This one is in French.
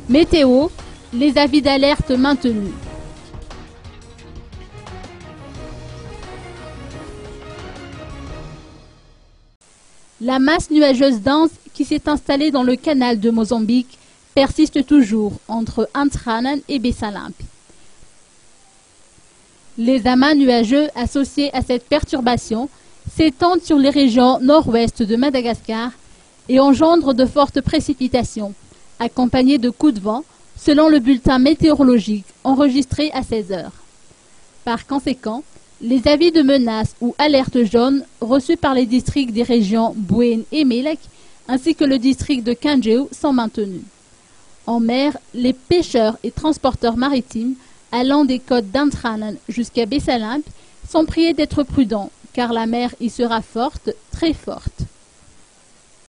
Météo, les avis d'alerte maintenus. La masse nuageuse dense qui s'est installée dans le canal de Mozambique persiste toujours entre Antranan et Bessalimpe. Les amas nuageux associés à cette perturbation s'étendent sur les régions nord-ouest de Madagascar et engendrent de fortes précipitations, accompagnées de coups de vent, selon le bulletin météorologique enregistré à 16 heures. Par conséquent, les avis de menace ou alerte jaune reçus par les districts des régions Bouén et Melek ainsi que le district de Kanjeu sont maintenus. En mer, les pêcheurs et transporteurs maritimes allant des côtes d'Antranan jusqu'à Bessalimpe sont priés d'être prudents car la mer y sera forte, très forte.